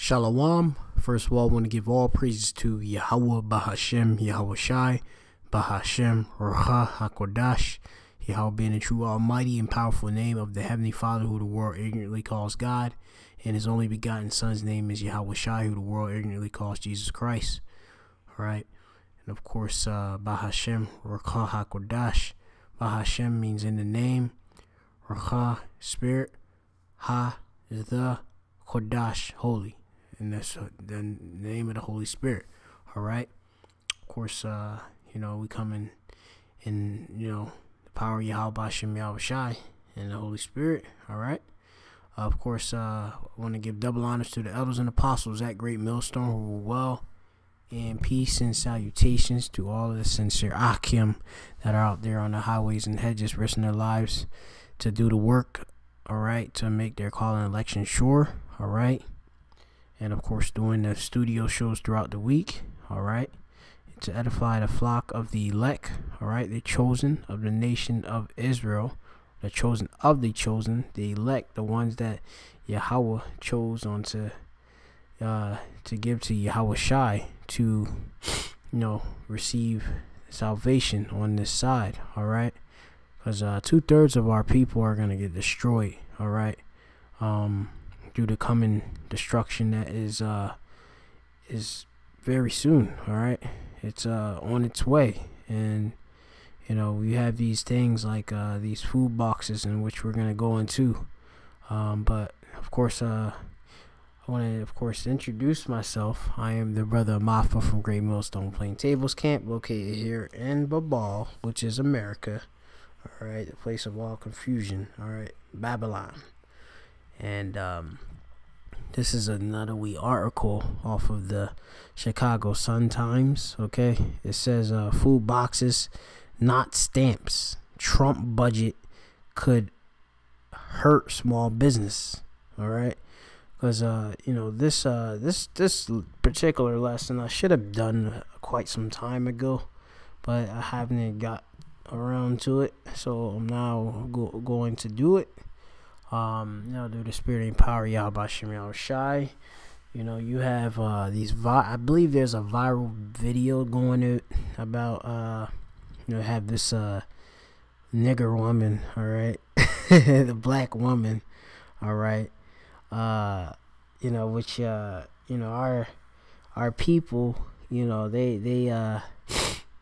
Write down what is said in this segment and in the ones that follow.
Shalom. First of all, I want to give all praises to Yahweh Bahashem, Yahweh Shai, Bahashem, Ruach HaKodash, Yahweh being the true almighty and powerful name of the Heavenly Father who the world ignorantly calls God, and his only begotten Son's name is Yahweh Shai, who the world ignorantly calls Jesus Christ. Alright, and of course, Bahashem, Ruach HaKodash. Bahashem means in the name, Ruach, spirit, Ha is the, Kodash, holy. And that's the name of the Holy Spirit. All right. Of course, we come in the power of Yahweh Bashem, Yahweh Shai, and the Holy Spirit. All right. Of course, I want to give double honors to the elders and apostles at Great Millstone who were well, and peace and salutations to all of the sincere Akim that are out there on the highways and hedges risking their lives to do the work. All right. To make their call and election sure. All right. And of course, doing the studio shows throughout the week, all right, to edify the flock of the elect, all right, the chosen of the nation of Israel, the chosen of the chosen, the elect, the ones that Yahweh chose to give to Yahweh Shai to, receive salvation on this side, all right, because 2/3 of our people are gonna get destroyed, all right, due to coming destruction that is very soon. All right, it's on its way, and we have these things like these food boxes in which we're gonna go into, but of course I want to introduce myself. I am the brother Mafa from Great Millstone Playing Tables Camp, located here in Babal, which is America. All right, the place of all confusion. All right, Babylon. And this is another wee article off of the Chicago Sun-Times. Okay, it says food boxes, not stamps. Trump budget could hurt small business. All right, because this particular lesson I should have done quite some time ago, but I haven't got around to it, so I'm now going to do it. Through the spirit and power of Yahweh Bashem, Yahweh Shai. You have I believe there's a viral video going about have this nigger woman, all right, the black woman, all right, which our people, they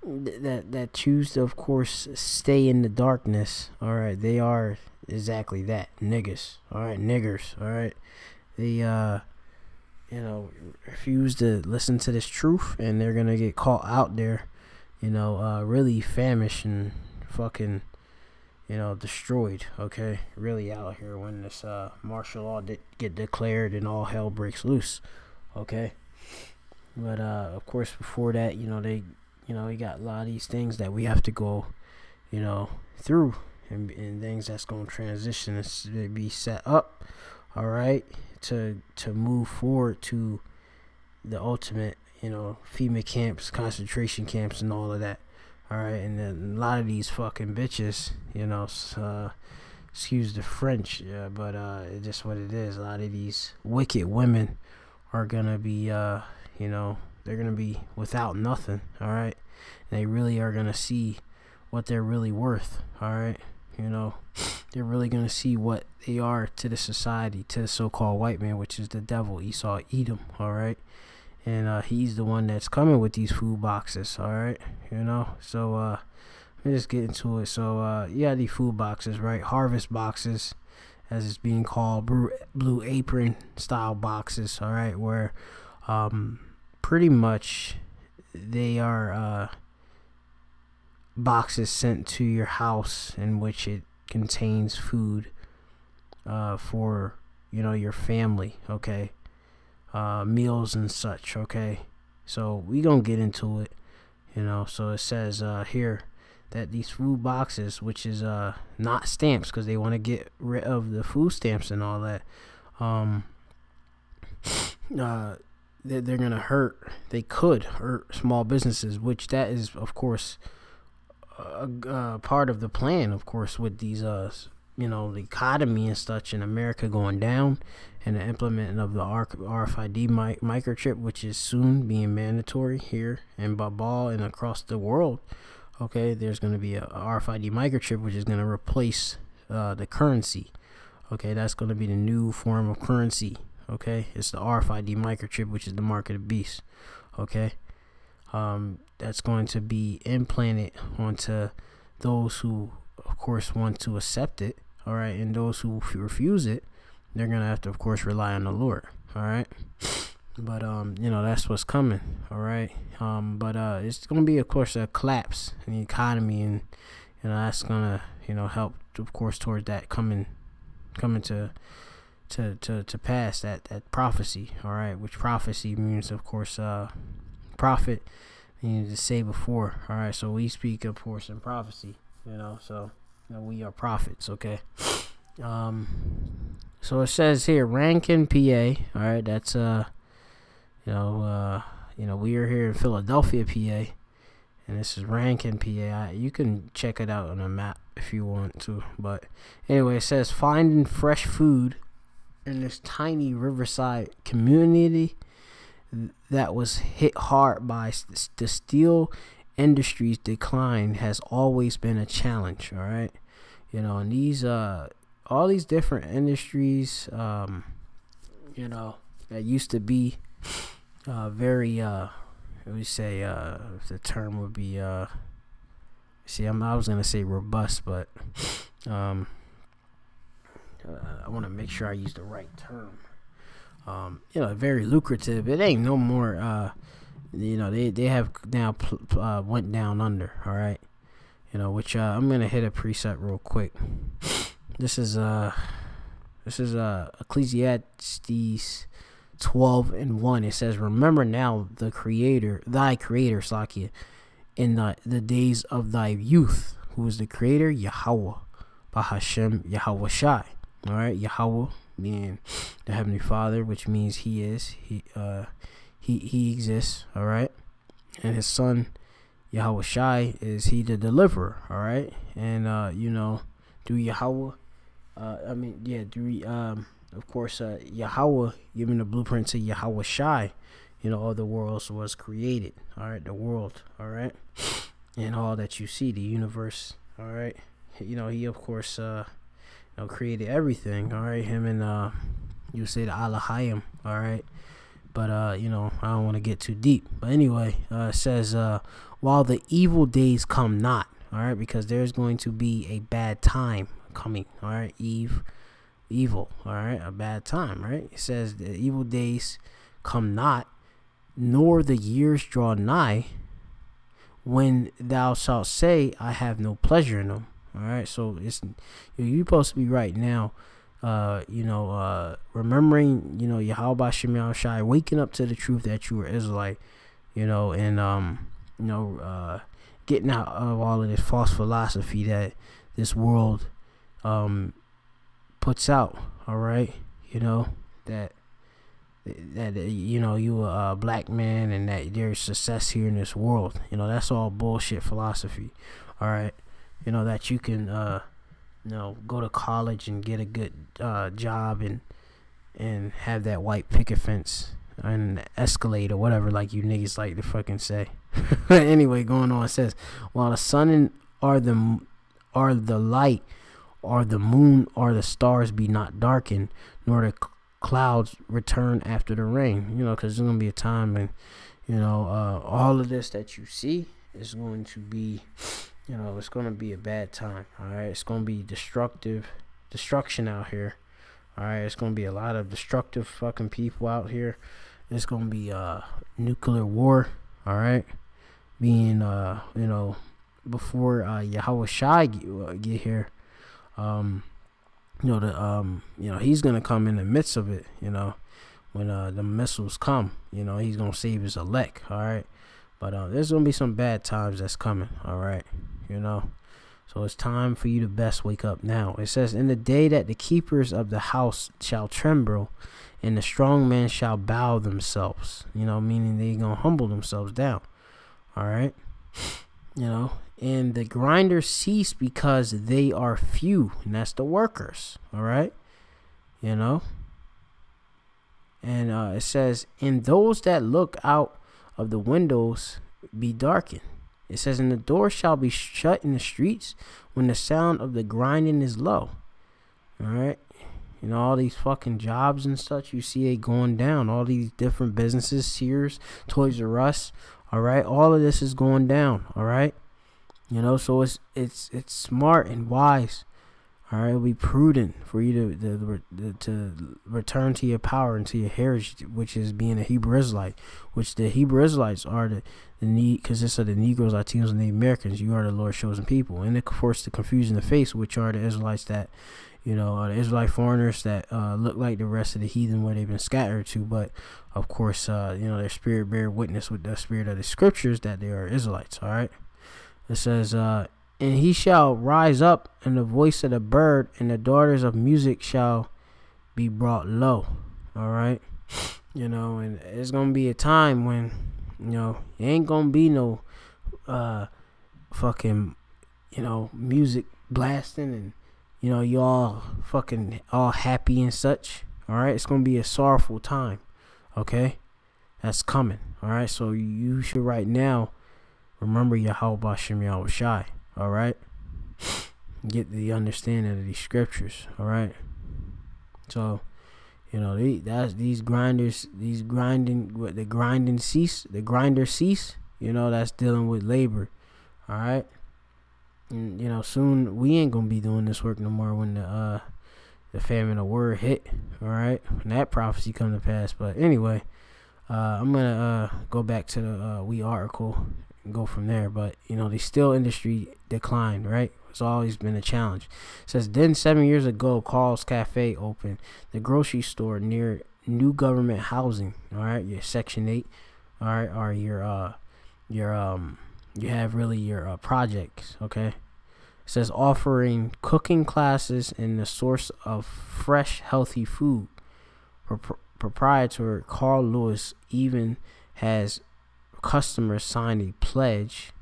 that choose to, of course, stay in the darkness. All right, they are exactly that, niggas. All right, niggers. All right, they refuse to listen to this truth, and they're gonna get caught out there, really famished and fucking, destroyed. Okay, really out here when this martial law get declared and all hell breaks loose. Okay, but of course, before that, we got a lot of these things that we have to go, through, and things that's going to transition and be set up, all right, to move forward to the ultimate, FEMA camps, concentration camps, and all of that, all right. And then a lot of these fucking bitches, excuse the French, but it's just what it is. A lot of these wicked women are gonna be, they're gonna be without nothing, all right. And they really are gonna see what they're really worth, all right. They're really gonna see what they are to the society, to the so-called white man, which is the devil, Esau, Edom, all right. And he's the one that's coming with these food boxes, all right. So let me just get into it. So these food boxes, right? Harvest boxes, as it's being called, Blue Apron style boxes, all right, where pretty much they are boxes sent to your house in which it contains food for your family, okay, meals and such, okay. So we gonna get into it, so it says here that these food boxes, which is not stamps, because they want to get rid of the food stamps and all that, they're gonna hurt, they could hurt small businesses, which that is, of course, part of the plan, of course, with these the economy and such in America going down, and the implementing of the RFID microchip, which is soon being mandatory here in Babal and across the world. Okay, there's going to be a RFID microchip, which is going to replace the currency. Okay, that's going to be the new form of currency. Okay, it's the RFID microchip, which is the mark of the beast. Okay, that's going to be implanted onto those who, of course, want to accept it. All right, and those who refuse it, they're gonna have to, of course, rely on the Lord. All right, but that's what's coming. All right, but it's gonna be, of course, a collapse in the economy, and that's gonna help, of course, towards that coming to pass, that prophecy. All right, which prophecy means, of course, prophet. You need to say before. All right, so we speak, of course, in prophecy. So we are prophets. Okay. So it says here, Rankin, PA. All right, that's we are here in Philadelphia, PA, and this is Rankin, PA. You can check it out on a map if you want to, but anyway, it says finding fresh food in this tiny riverside community that was hit hard by the steel industry's decline has always been a challenge. All right, and these all these different industries, that used to be very we say the term would be I was gonna say robust, but I want to make sure I use the right term. Very lucrative. It ain't no more. They have now went down under. All right, which I'm gonna hit a preset real quick. This is Ecclesiastes 12:1. It says, "Remember now thy creator, Slakia, in the days of thy youth, who is the creator, Yahweh, Bahashem, Yahweh Shai." All right, Yahweh being the Heavenly Father, which means He exists. All right, and His Son, Yahweh Shai, is He the deliverer. All right, and through Yahweh, of course, Yahweh giving the blueprint to Yahweh Shai, all the worlds was created. All right, the world. All right, and all that you see, the universe. All right, He, of course, created everything. All right, Him and you say the Alahayim. All right, but I don't want to get too deep. But anyway, it says, while the evil days come not. All right, because there's going to be a bad time coming. All right, evil. All right, a bad time. Right, it says the evil days come not, nor the years draw nigh, when thou shalt say, I have no pleasure in them. All right, so you're supposed to be right now, remembering, Yahweh Shem Shai, waking up to the truth that you were Israelite, and getting out of all of this false philosophy that this world puts out. All right, that you a black man and that there's success here in this world. That's all bullshit philosophy. All right, that you can go to college and get a good job and have that white picket fence and Escalade or whatever, like you niggas like to fucking say. Anyway, going on, it says, while the sun are the light, or the moon or the stars be not darkened, nor the clouds return after the rain. Because there's gonna be a time when all of this that you see is going to be, it's gonna be a bad time. All right, it's gonna be destruction out here. All right, it's gonna be a lot of destructive fucking people out here. It's gonna be nuclear war. All right, being before Yahweh Shai get here, he's gonna come in the midst of it. When the missiles come, he's gonna save his elect. All right, but there's gonna be some bad times that's coming. All right, so it's time for you to best wake up now. It says, in the day that the keepers of the house shall tremble, and the strong men shall bow themselves, meaning they gonna humble themselves down. All right, And the grinders cease because they are few, and that's the workers. All right, you know. And it says, "And those that look out of the windows be darkened." It says, "And the door shall be shut in the streets when the sound of the grinding is low." All right. You know, all these fucking jobs and such, you see it going down. All these different businesses, Sears, Toys R Us, all right. All of this is going down, all right. You know, so it's smart and wise. All right, it'll be prudent for you to return to your power and to your heritage, which is being a Hebrew Israelite, which the Hebrew Israelites are the need, consists of the Negroes, Latinos, and the Americans. You are the Lord's chosen people, and of course the confusion of face, which are the Israelites that, you know, are the Israelite foreigners that look like the rest of the heathen where they've been scattered to, but of course, you know, their spirit bear witness with the spirit of the scriptures that they are Israelites. All right, it says, "And he shall rise up, and the voice of the bird and the daughters of music shall be brought low." All right, you know, and it's gonna be a time when, you know, it ain't gonna be no fucking, you know, music blasting and, you know, you all fucking all happy and such. All right, it's gonna be a sorrowful time. Okay, that's coming. All right, so you should right now remember Yahweh Bashem Yahweh Shai. All right, get the understanding of these scriptures. All right, so, you know, these grinders, the grinders cease. You know, that's dealing with labor. All right, and, you know, soon we ain't gonna be doing this work no more when the famine of word hit. All right, when that prophecy come to pass. But anyway, I'm gonna go back to the we article and go from there. But, you know, the steel industry declined, right? It's always been a challenge. It says, "Then 7 years ago, Carl's Cafe opened the grocery store near new government housing." All right, your Section 8, all right, or you have really your projects. Okay, it says, offering cooking classes and the source of fresh, healthy food. Proprietor Carl Lewis even has customers sign a pledge: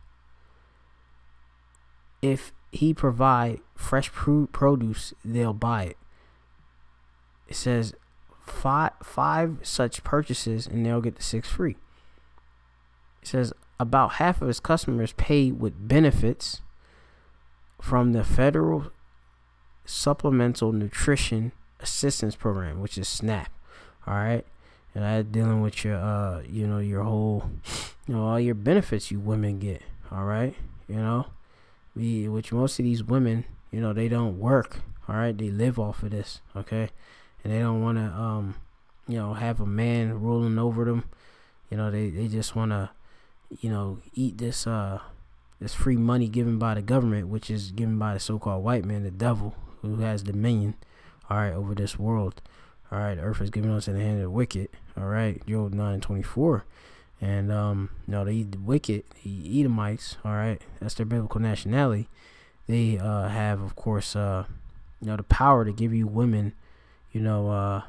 if he provide fresh produce, they'll buy it. It says five such purchases and they'll get the 6 free. It says about half of his customers pay with benefits from the Federal Supplemental Nutrition Assistance Program, which is SNAP. All right, and that's dealing with your you know, your whole, you know, all your benefits you women get. All right, you know, which most of these women, you know, they don't work. All right, they live off of this. Okay, and they don't want to you know, have a man ruling over them. You know, they just want to, you know, eat this this free money given by the government, which is given by the so-called white man, the devil, who has dominion, all right, over this world. All right, the earth is given us in the hand of the wicked. All right, Job 9:24. And you know, the wicked, the Edomites, all right, that's their biblical nationality. They have, of course, you know, the power to give you women, you know,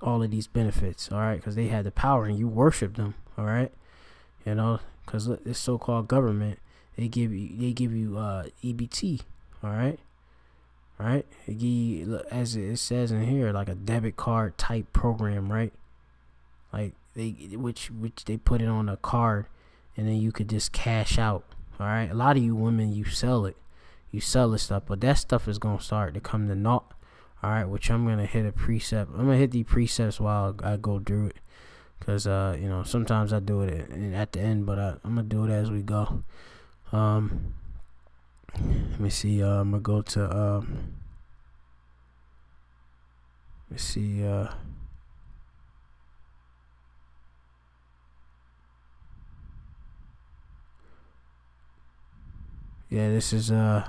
all of these benefits. All right, because they had the power and you worship them. All right, you know, because this so-called government, they give you EBT. All right. All right, they give you, as it says in here, like a debit card type program, right? Like which they put it on a card, and then you could just cash out. All right, a lot of you women, you sell this stuff, but that stuff is gonna start to come to naught. All right, which I'm gonna hit a precept. I'm gonna hit the precepts while I go through it, because you know, sometimes I do it at the end, but I'm gonna do it as we go. Let me see. I'm gonna go to let me see. Yeah, this is Isaiah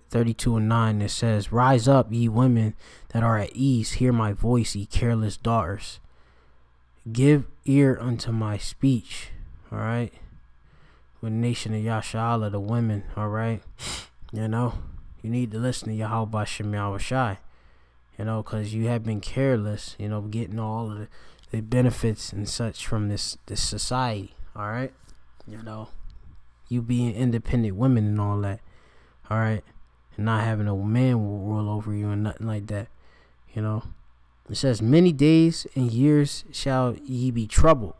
32:9. It says, "Rise up, ye women that are at ease, hear my voice, ye careless daughters. Give ear unto my speech." All right. With the nation of Yashala, the women, all right, you know, you need to listen to Yahweh Bashem Yahweh Shai, you know, because you have been careless, you know, getting all of the benefits and such from this society. All right, you being independent women and all that. All right, and not having a man rule over you and nothing like that. It says, many days and years shall ye be troubled.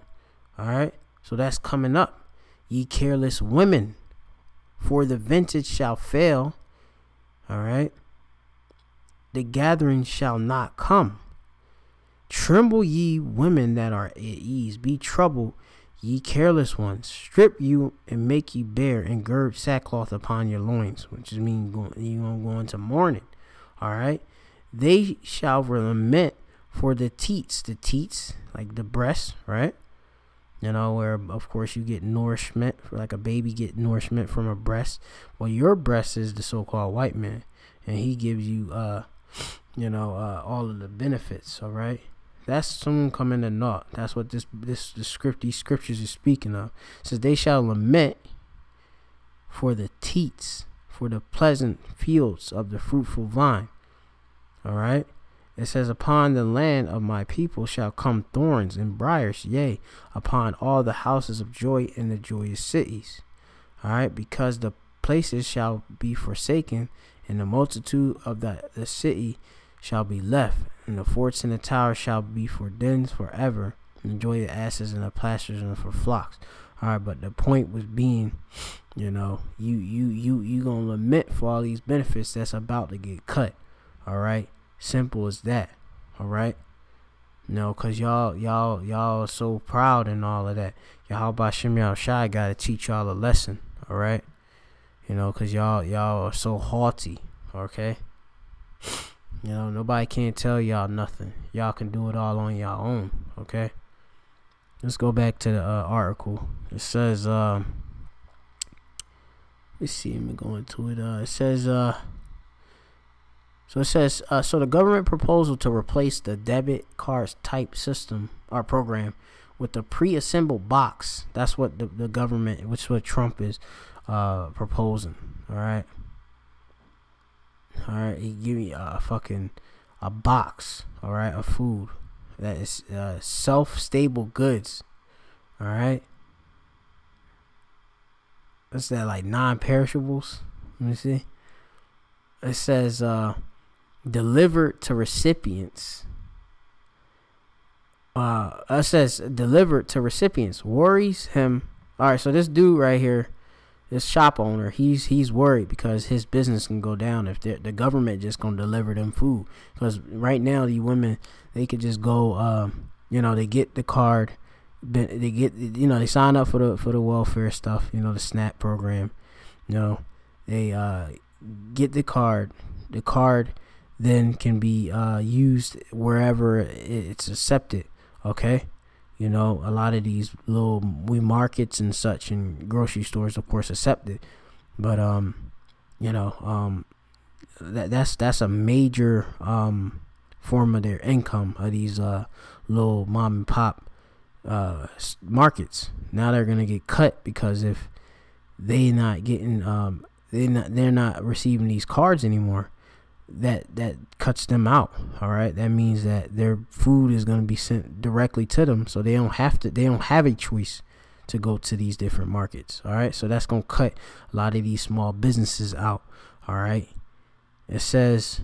All right, so that's coming up. Ye careless women, for the vintage shall fail. All right, the gathering shall not come. Tremble, ye women that are at ease. Be troubled, ye careless ones. Strip you and make ye bare, and gird sackcloth upon your loins, which means you gonna go into mourning. All right, they shall lament for the teats, like the breasts, right? Where of course you get nourishment, like a baby get nourishment from a breast. Well, your breast is the so-called white man, and he gives you all of the benefits. All right, that's soon coming to naught. That's what these scriptures is speaking of. It says, they shall lament for the teats, for the pleasant fields of the fruitful vine. All right, it says, upon the land of my people shall come thorns and briars, yea, upon all the houses of joy in the joyous cities. All right, because the places shall be forsaken, and the multitude of the city shall be left, and the forts and the towers shall be for dens forever, and the joy of asses and the pastures and for flocks. All right, but the point was being, you gonna lament for all these benefits that's about to get cut. All right, simple as that. All right, cause y'all so proud and all of that. Yahweh Shem Yahushai gotta teach y'all a lesson. All right, cause y'all are so haughty. Okay, nobody can't tell y'all nothing. Y'all can do it all on your own. Okay, let's go back to the article. It says let's see, let me go into it. It says so the government proposal to replace the debit cards type system or program with a pre-assembled box. That's what the government, which is what Trump is proposing. All right, he give me a box. All right, of food that is self-stable goods. All right, what's that, like non-perishables? Let me see. It says delivered to recipients. It says delivered to recipients worries him. All right, so this dude right here, this shop owner, he's worried because his business can go down if the government just gonna deliver them food. Because right now, the women, they could just go, they get the card, they get, they sign up for the welfare stuff, the SNAP program, they get the card. The card then can be used wherever it's accepted. Okay, a lot of these little markets and such and grocery stores, of course, accept it. But that's a major form of their income of these little mom and pop markets. Now they're gonna get cut because if they not getting they're not receiving these cards anymore, that cuts them out. All right, that means that their food is going to be sent directly to them, so they don't have a choice to go to these different markets. All right, so that's going to cut a lot of these small businesses out. All right, it says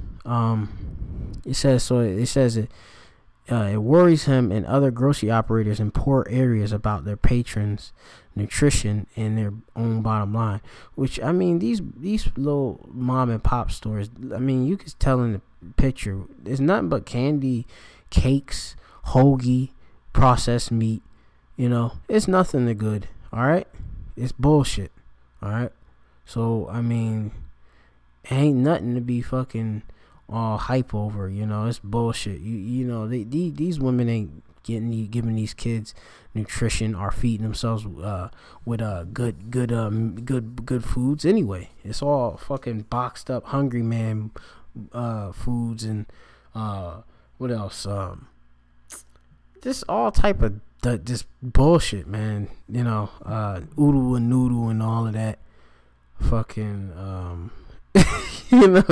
it worries him and other grocery operators in poor areas about their patrons' nutrition and their own bottom line. Which, I mean, these little mom and pop stores, I mean, you can tell in the picture, it's nothing but candy, cakes, hoagie, processed meat. It's nothing that good. All right, it's bullshit. All right, so I mean, ain't nothing to be fucking all hype over. It's bullshit. These women ain't giving these kids nutrition or feeding themselves with good foods anyway. It's all fucking boxed up Hungry Man foods and what else, just all type of just bullshit, man. Oodle and noodle and all of that fucking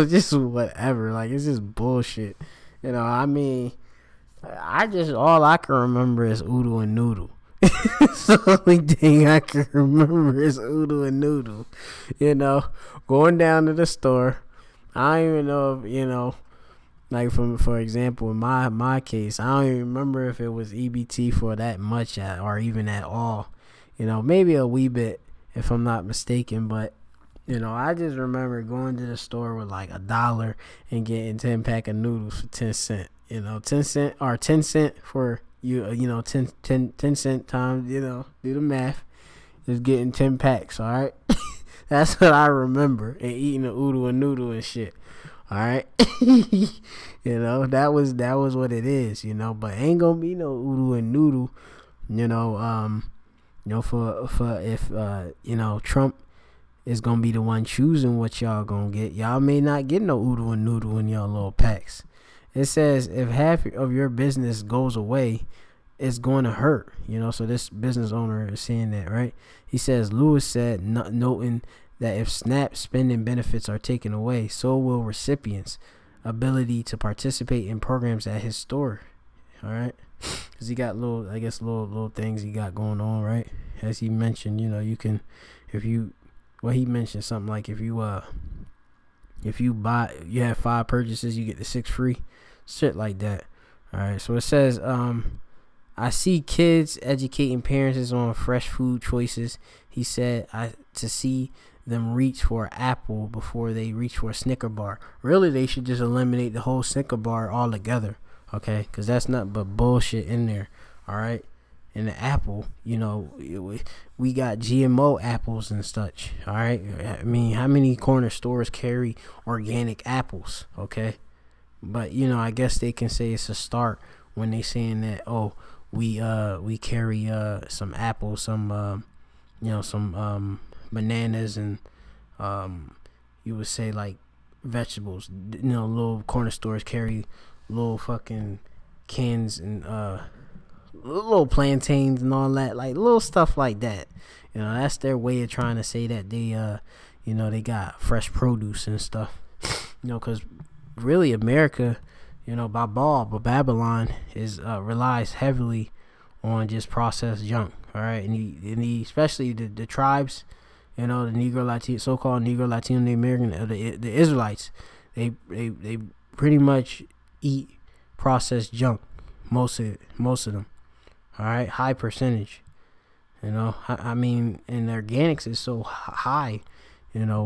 just whatever. Like, it's just bullshit. I mean, all I can remember is oodle and noodle. It's the only thing I can remember is Oodle and Noodle. You know, going down to the store. I don't even know if, like for example, in my case, I don't even remember if it was EBT for that much or even at all. Maybe a wee bit if I'm not mistaken, but I just remember going to the store with like $1 and getting 10-pack of noodles for 10 cents. 10 cent or 10 cent for 10 cent times, do the math. Just getting 10 packs, all right? That's what I remember, and eating the Oodle and Noodle and shit. All right, that was what it is, but ain't gonna be no Oodle and Noodle, for if Trump is gonna be the one choosing what y'all gonna get. Y'all may not get no Oodle and Noodle in y'all little packs. It says if half of your business goes away, it's going to hurt, so this business owner is saying that, right? He says, Lewis said, noting that if SNAP spending benefits are taken away, so will recipients' ability to participate in programs at his store. All right, because he got little things he got going on, right? As he mentioned, you can, he mentioned something like if you have 5 purchases, you get the 6 free, shit like that. All right, so it says, I see kids educating parents on fresh food choices. He said, to see them reach for an apple before they reach for a Snicker bar. Really, they should just eliminate the whole Snicker bar altogether, okay? Because that's not but bullshit in there, all right? And the apple, we got GMO apples and such, all right? I mean, how many corner stores carry organic apples, okay? But, I guess they can say it's a start when they saying that, oh, we carry some apples, some bananas, and you would say like vegetables. Little corner stores carry little fucking cans and little plantains and all that, like little stuff like that. That's their way of trying to say that they they got fresh produce and stuff. Because really America, Babylon is relies heavily on just processed junk. All right, and especially the tribes, the Negro so-called Negro Latino American, the Israelites, they pretty much eat processed junk, most of them. All right, high percentage. I mean, and the organics is so high.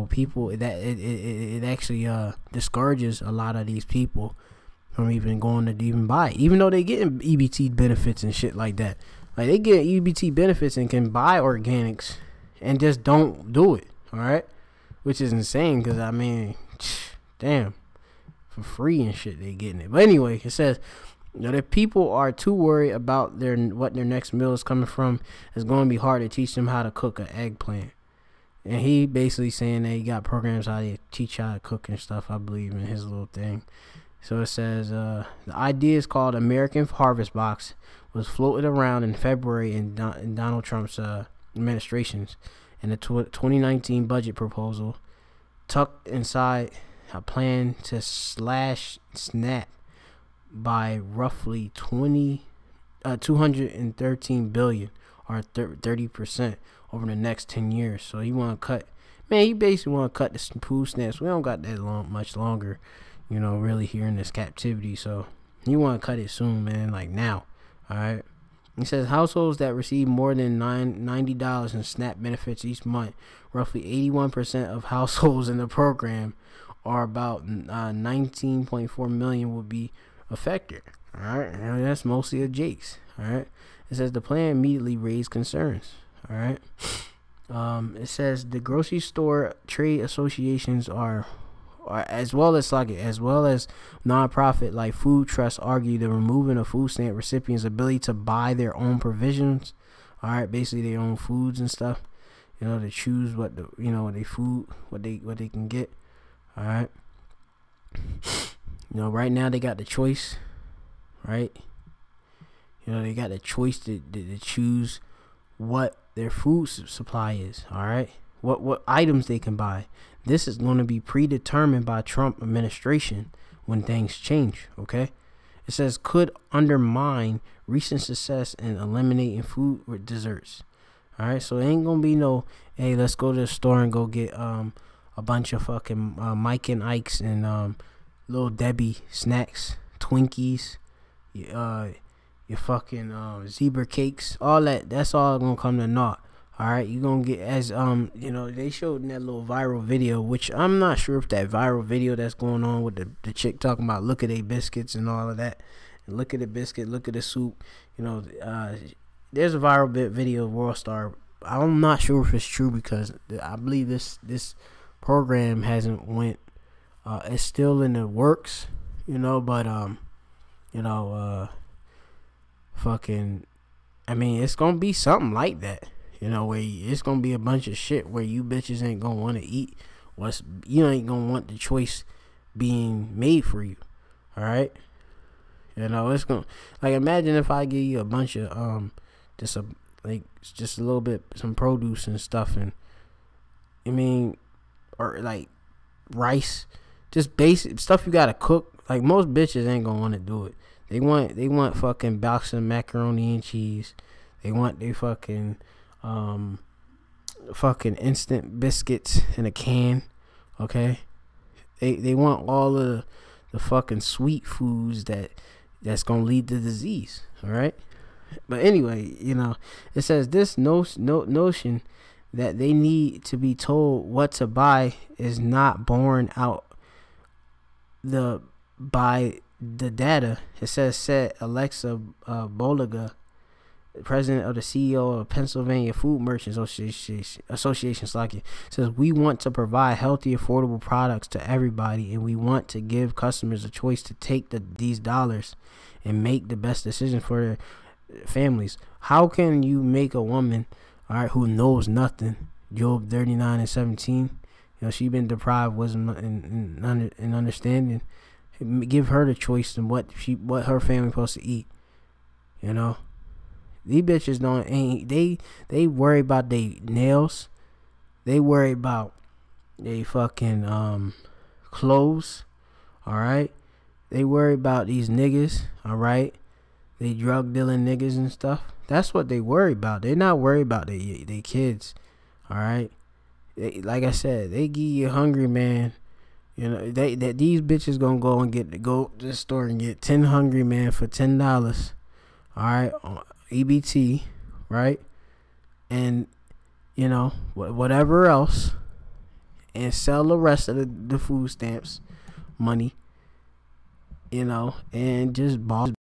People that it actually discourages a lot of these people from even going to even buy it, even though they getting EBT benefits and shit like that. Like they get EBT benefits and can buy organics and just don't do it. All right, which is insane because I mean, damn, for free and shit they getting it. But anyway, it says if people are too worried about what their next meal is coming from, it's going to be hard to teach them how to cook an eggplant. And he basically saying that he got programs how to teach how to cook and stuff, I believe, in his little thing. So it says the idea is called American Harvest Box, was floated around in February in Donald Trump's administrations, and the 2019 budget proposal tucked inside a plan to slash SNAP by roughly 213 billion or 30% over the next 10 years. So he want to cut, he basically want to cut the food stamps. We don't got that much longer, really here in this captivity. So he want to cut it soon, man, like now. All right. He says households that receive more than $90 in SNAP benefits each month, roughly 81% of households in the program, or about 19.4 million, will be affected. All right. And that's mostly of Jake's. All right. It says the plan immediately raised concerns. All right. It says the grocery store trade associations are as well as nonprofit like food trusts argue the removing of food stamp recipients' ability to buy their own provisions. All right, basically their own foods and stuff. To choose what what they can get. All right. Right now they got the choice, right? They got the choice to choose what their food supply is. All right, what items they can buy. This is going to be predetermined by Trump administration when things change. Okay, it says could undermine recent success in eliminating food with desserts. All right, so it ain't gonna be no, hey, let's go to the store and go get a bunch of fucking Mike and Ike's and Little Debbie snacks, Twinkies, your fucking zebra cakes, all that. That's all gonna come to naught. All right, you gonna get, as they showed in that little viral video, which I'm not sure if that viral video that's going on with the chick talking about look at they biscuits and all of that, and look at the biscuit, look at the soup. There's a viral video of World Star. I'm not sure if it's true because I believe this program hasn't went. It's still in the works, but fucking, I mean, it's gonna be something like that, where it's gonna be a bunch of shit where you bitches ain't gonna want to eat you ain't gonna want the choice being made for you. All right, it's gonna, like, imagine if I give you a bunch of just a little bit, some produce and stuff, and or like rice, just basic stuff you gotta cook. Like, most bitches ain't gonna want to do it. They want fucking box of macaroni and cheese. They want they fucking instant biscuits in a can. Okay, they want all of the fucking sweet foods that's gonna lead to disease. All right. But anyway, it says this notion that they need to be told what to buy is not borne out by the data. It said Alexa Boliga, president of the CEO of Pennsylvania Food Merchants Association, says we want to provide healthy, affordable products to everybody, and we want to give customers a choice to take these dollars and make the best decision for their families. How can you make a woman, all right, who knows nothing, Job 39:17, she been deprived wisdom and understanding, give her the choice in what her family supposed to eat? These bitches they worry about their nails, they worry about they fucking clothes, all right, they worry about these niggas, all right, they drug dealing niggas and stuff. That's what they worry about. They're not worried about their kids. All right. Like I said, they give you a hungry man. These bitches gonna go to the store and get 10 hungry man for $10. All right, on EBT, right? And whatever else, and sell the rest of the food stamps money. And just boss.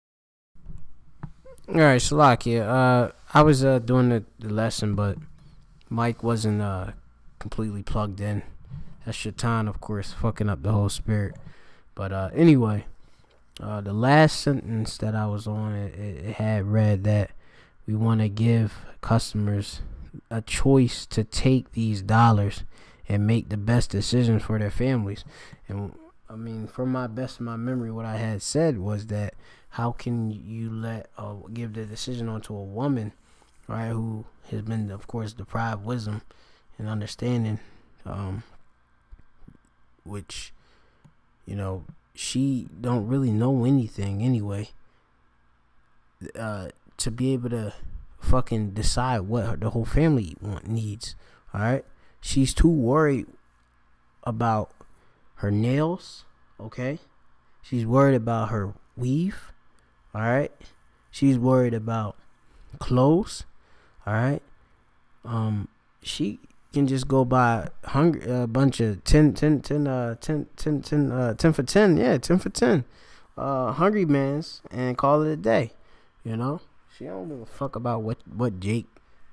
All right, Salakia. I was doing the lesson, but Mike wasn't completely plugged in. That's Shaitan, of course, fucking up the whole spirit. But anyway, the last sentence that I was on, it had read that we want to give customers a choice to take these dollars and make the best decision for their families. And I mean, from my best of my memory, what I had said was that how can you give the decision onto a woman, right, who has been, of course, deprived wisdom and understanding, which, she don't really know anything anyway, to be able to fucking decide what the whole family needs. All right, she's too worried about her nails. Okay, she's worried about her weave. All right, she's worried about clothes. All right, she can just go buy a bunch of 10 for 10, yeah, 10 for 10 hungry mans and call it a day. She don't give a fuck about what Jake,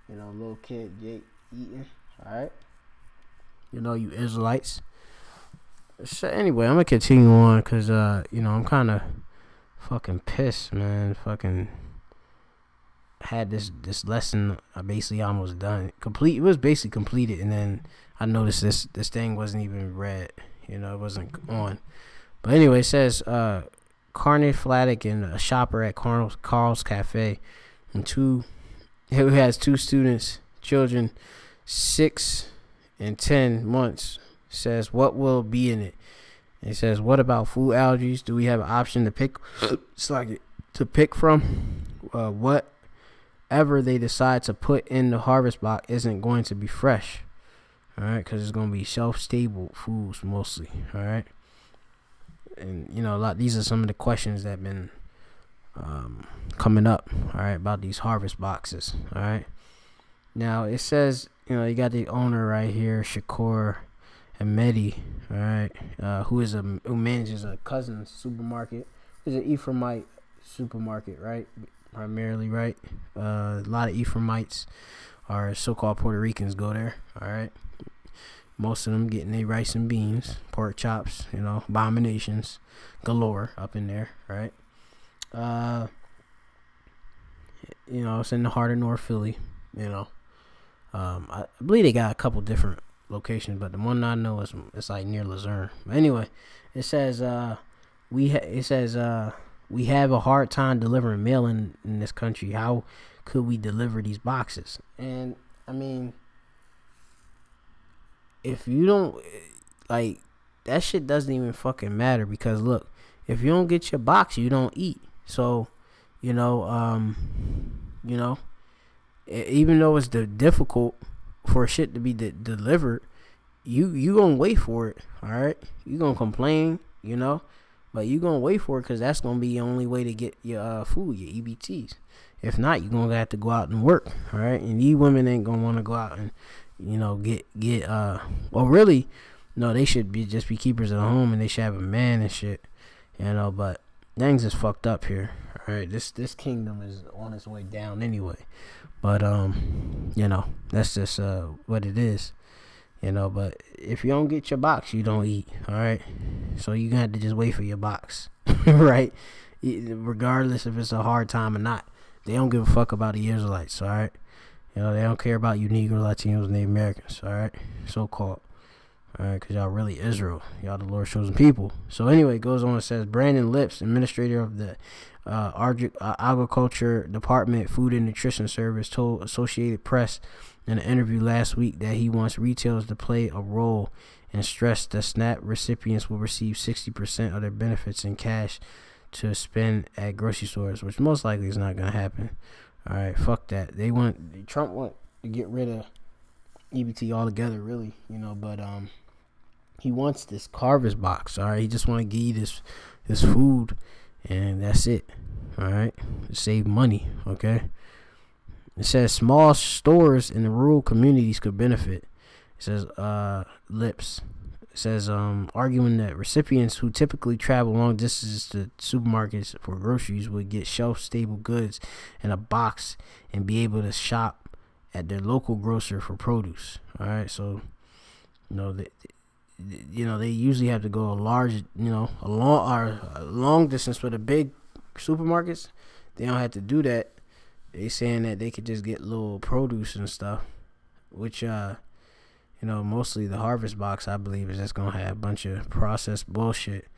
little kid Jake eating. All right, you Israelites. So anyway, I'm gonna continue on because I'm kind of fucking pissed, man. Fucking had this lesson basically almost done. It was basically completed, and then I noticed this thing wasn't even read. It wasn't on. But anyway, it says Carney Fladdick and a shopper at Carl's Cafe, and who has two children 6 and 10 months, says what will be in it. It says, what about food allergies? Do we have an option to pick from? whatever they decide to put in the harvest box isn't going to be fresh. All right, because it's going to be shelf-stable foods mostly. All right, and these are some of the questions that have been coming up. All right, about these harvest boxes. All right, now it says you got the owner right here, Shakur Ahmedi. All right, who manages a Cousins supermarket. It's an Ephraimite supermarket, right? Primarily, right? A lot of Ephraimites or so-called Puerto Ricans go there. All right. Most of them getting their rice and beans, pork chops, abominations galore up in there, right? It's in the heart of North Philly. I believe they got a couple different locations, but the one I know it's like near Luzerne. But anyway, it says we have a hard time delivering mail in this country. How could we deliver these boxes? And I mean, if you don't that shit doesn't even fucking matter, because look, if you don't get your box, you don't eat. So, even though it's difficult for shit to be delivered, you gonna wait for it. All right, you gonna complain, but you gonna wait for it because that's gonna be the only way to get your food, your EBTs. If not, you gonna have to go out and work. All right, and these women ain't gonna want to go out and really, no, they should just be keepers at home, and they should have a man and shit, but things is fucked up here. All right, this kingdom is on its way down anyway, but that's just what it is, but if you don't get your box, you don't eat. All right, so you gonna have to just wait for your box. Right, regardless if it's a hard time or not. They don't give a fuck about the Israelites. All right, they don't care about you Negro, Latinos, and Native Americans. All right, so-called. All right, because y'all really Israel. Y'all the Lord's chosen people. So anyway, it goes on and says, Brandon Lips, administrator of the Agriculture Department Food and Nutrition Service, told Associated Press in an interview last week that he wants retailers to play a role, and stressed that SNAP recipients will receive 60% of their benefits in cash to spend at grocery stores, which most likely is not going to happen. All right, fuck that. Trump want to get rid of EBT altogether, really, but he wants this harvest box. All right, he just want to give you this food, and that's it. All right, to save money. Okay, it says small stores in the rural communities could benefit. It says Lips. It says arguing that recipients who typically travel long distances to supermarkets for groceries would get shelf-stable goods in a box and be able to shop at their local grocer for produce. All right, so they usually have to go a long distance for the big supermarkets. They don't have to do that. They saying that they could just get little produce and stuff, which mostly the harvest box, I believe, is just gonna have a bunch of processed bullshit,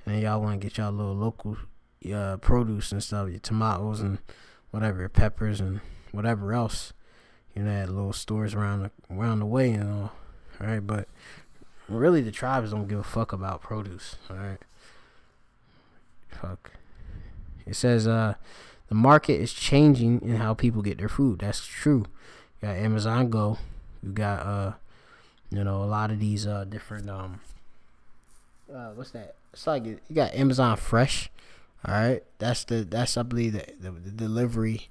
and then y'all want to get y'all little local produce and stuff, your tomatoes and whatever, peppers and whatever else, at little stores around the way and all. All right, but really the tribes don't give a fuck about produce. All right, fuck. It says the market is changing in how people get their food. That's true. You got Amazon Go. You got a lot of these different what's that? It's like you got Amazon Fresh. All right, that's I believe the delivery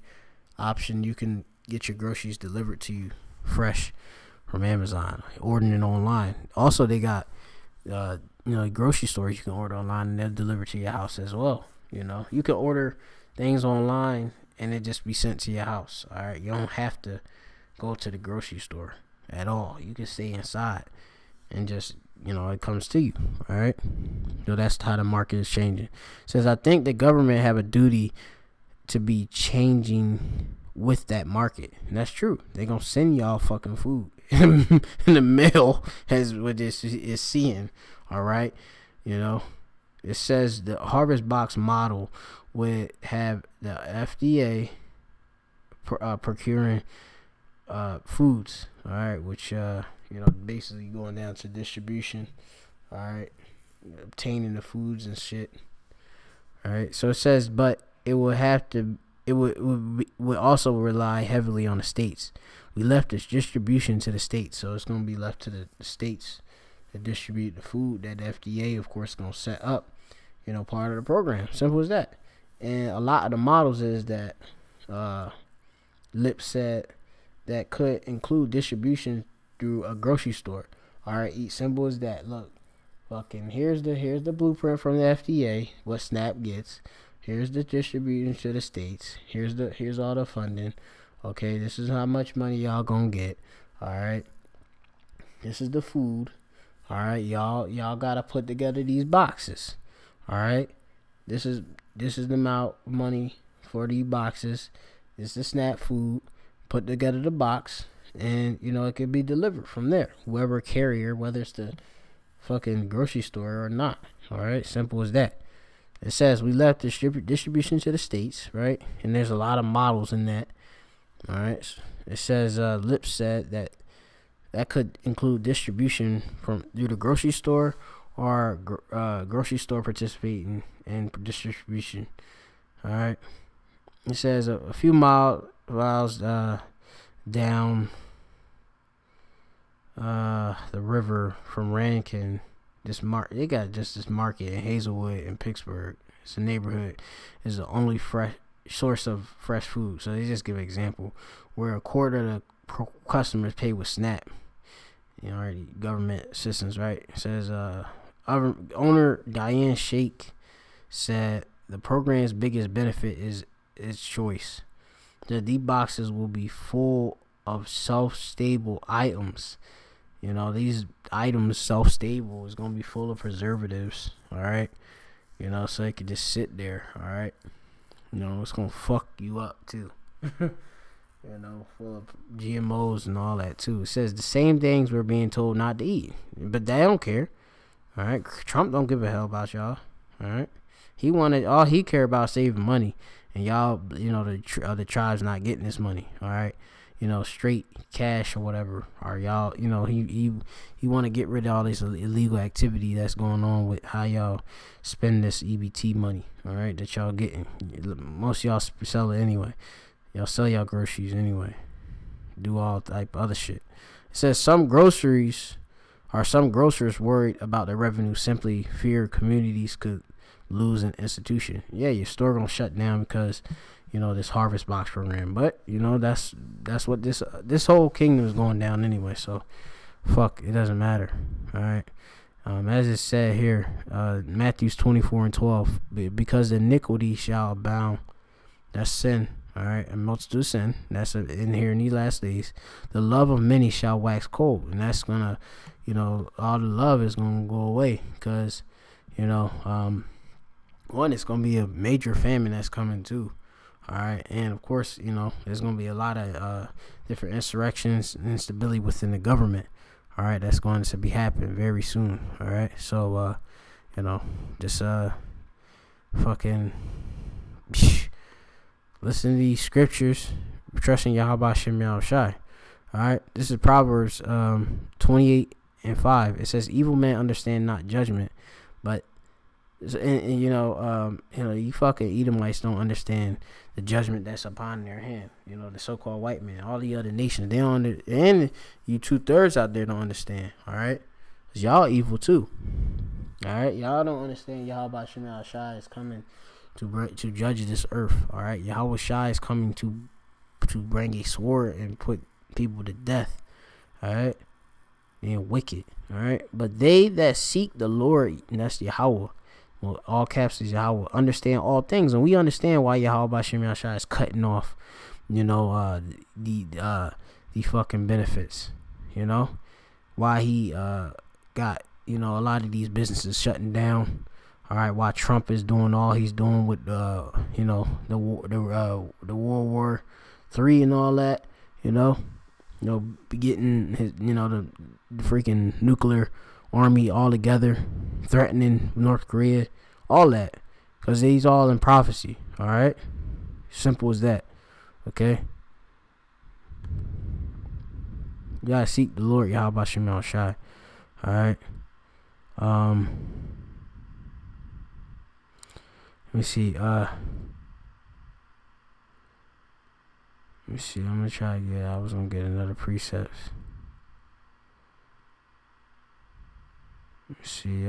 option. You can get your groceries delivered to you fresh from Amazon, ordering it online. Also, they got grocery stores you can order online, and they'll deliver to your house as well. You can order things online and it just be sent to your house. All right, you don't have to go to the grocery store at all. You can stay inside and just it comes to you. All right, so that's how the market is changing. It says, I think the government have a duty to be changing with that market, and that's true. They're gonna send y'all fucking food in the mail, as what this is seeing. All right, it says the harvest box model would have the FDA procuring foods. All right, which basically going down to distribution. All right, obtaining the foods and shit. All right, so it says, but it would would also rely heavily on the states. We left this distribution to the states, so it's going to be left to the states to distribute the food that the FDA, of course, is going to set up, part of the program. Simple as that. And a lot of the models is that Lip said that could include distribution through a grocery store. All right, simple as that. Look, fucking here's the blueprint from the FDA, what SNAP gets. Here's the distribution to the states. Here's all the funding. Okay, this is how much money y'all gonna get. All right, this is the food. All right, y'all gotta put together these boxes. All right, this is the amount of money for these boxes. This is the SNAP food. Put together the box, and it can be delivered from there. Whoever carrier, whether it's the fucking grocery store or not. All right, simple as that. It says we left distribution to the states, right? And there's a lot of models in that. All right. It says Lip said that could include distribution through the grocery store or grocery store participating in distribution. All right. It says a few miles down the river from Rankin. They got just this market in Hazelwood and Pittsburgh. It's a neighborhood. It's the only fresh source of fresh food. So they just give an example where a quarter of the customers pay with SNAP. Already government assistance, right? It says owner Diane Shake said the program's biggest benefit is its choice. These boxes will be full of self-stable items. These items self-stable is going to be full of preservatives, all right? So it could just sit there, all right? It's going to fuck you up, too. Full of GMOs and all that, too. It says the same things we're being told not to eat, but they don't care, all right? Trump don't give a hell about y'all, all right? All he care about saving money, and y'all, the tribes not getting this money, all right? Straight cash or whatever, or y'all, he want to get rid of all this illegal activity that's going on with how y'all spend this EBT money, all right, that y'all getting. Most of y'all sell it anyway. Y'all sell y'all groceries anyway. Do all type of other shit. It says some grocers worried about the revenue simply fear communities could lose an institution. Yeah, your store gonna shut down because this harvest box program, but that's what this whole kingdom is going down anyway, so fuck, it doesn't matter. All right. As it said here, Matthew 24:12, because the iniquity shall abound, that's sin, all right, and multitude of sin, that's in here in these last days, the love of many shall wax cold, and that's gonna all the love is gonna go away, because one, it's gonna be a major famine that's coming too. All right, and of course, there's gonna be a lot of different insurrections and instability within the government. All right, that's going to be happening very soon. All right, so just fucking listen to these scriptures, trusting Yahweh Shem Shai. All right, this is Proverbs 28:5. It says, "Evil men understand not judgment, but." And you fucking Edomites don't understand the judgment that's upon their hand. The so-called white man, all the other nations, they don't, and you 2/3 out there don't understand. All right, 'cause y'all evil too. All right, y'all don't understand. Yahweh Shem Shai is coming to judge this earth. All right, Yahweh Shai is coming to bring a sword and put people to death. All right, being wicked. All right, but they that seek the Lord, and that's Yahweh. Well, all caps is Yahweh, understand all things, and we understand why Yahweh Shem Yahshua is cutting off, the fucking benefits, why he got a lot of these businesses shutting down. All right, why Trump is doing all he's doing with the World War III and all that, getting his the freaking nuclear army all together, threatening North Korea, all that, because he's all in prophecy. All right, simple as that. Okay, you gotta seek the Lord Yahweh Shem Shai. All right. Let me see. Let me see. I'm gonna try to get. I was gonna get another precepts. Let me see.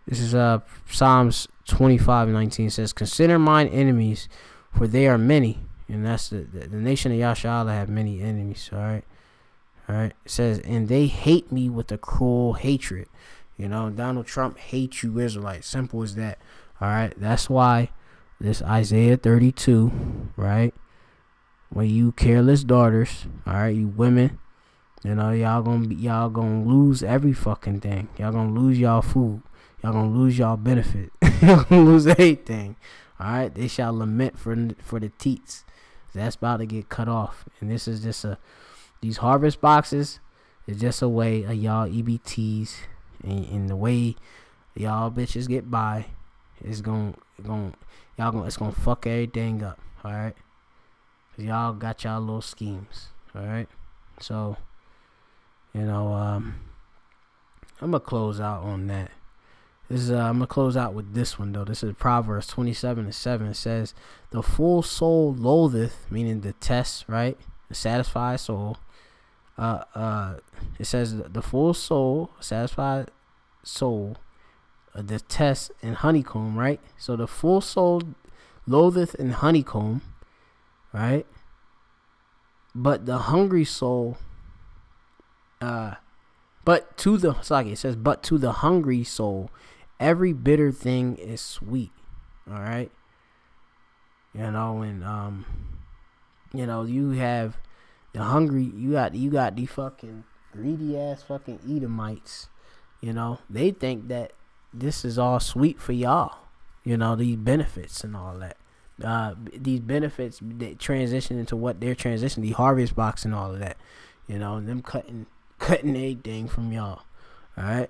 This is Psalms 25:19. It says, "Consider mine enemies, for they are many." And that's the nation of Yashala have many enemies. All right. It says, "And they hate me with a cruel hatred." You know, Donald Trump hates you Israelites. Simple as that. All right. That's why this Isaiah 32, right? When you careless daughters, all right, you women, you know, y'all gonna lose every fucking thing. Y'all gonna lose y'all food. Y'all gonna lose y'all benefit. Y'all gonna lose everything. All right. They shall lament for the teats. That's about to get cut off. And this is just these harvest boxes is just a way of y'all EBTs and the way y'all bitches get by. It's gonna fuck everything up. All right. Cause y'all got y'all little schemes. All right. So, you know, I'm gonna close out on that. This is I'm gonna close out with this one though. This is Proverbs 27:7. It says, "The full soul loatheth," meaning the test, right? The satisfied soul. It says the full soul, satisfied soul, the test and honeycomb, right? So the full soul loatheth in honeycomb, right? But the hungry soul, it says, but to the hungry soul, every bitter thing is sweet. All right. You know, and you know, you have the hungry. You got the fucking greedy ass fucking Edomites. You know, they think that this is all sweet for y'all. You know, these benefits and all that. These benefits that transition into what they're transitioning, the harvest box and all of that. You know, them cutting everything from y'all. All right.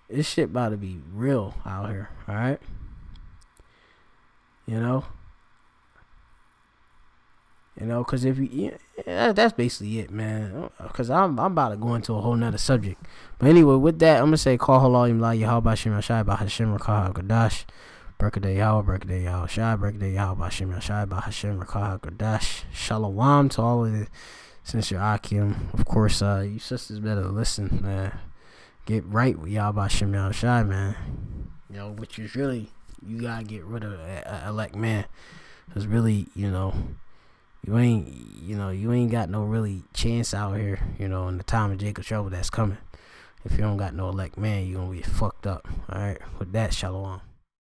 This shit about to be real out here, all right? You know, cause if that's basically it, man. Cause I'm about to go into a whole nother subject. But anyway, with that, I'm gonna say, call halayim la Yahweh Shem Yashai Bahashem Rakah Gadash, Berkaday Yahweh, Berkaday Yahweh Shai, Berkaday Yahweh Shem Yashai Bahashem Rakah Gadash. Shalom to all of the sincere Akim. Of course, you sisters better listen, man. Get right with Yahweh Shem Yashai, man. You know, which is really, you gotta get rid of elect man. Cause really, you know, you ain't got no really chance out here, you know, in the time of Jacob trouble that's coming. If you don't got no elect man, you're gonna be fucked up. All right. With that, shalom.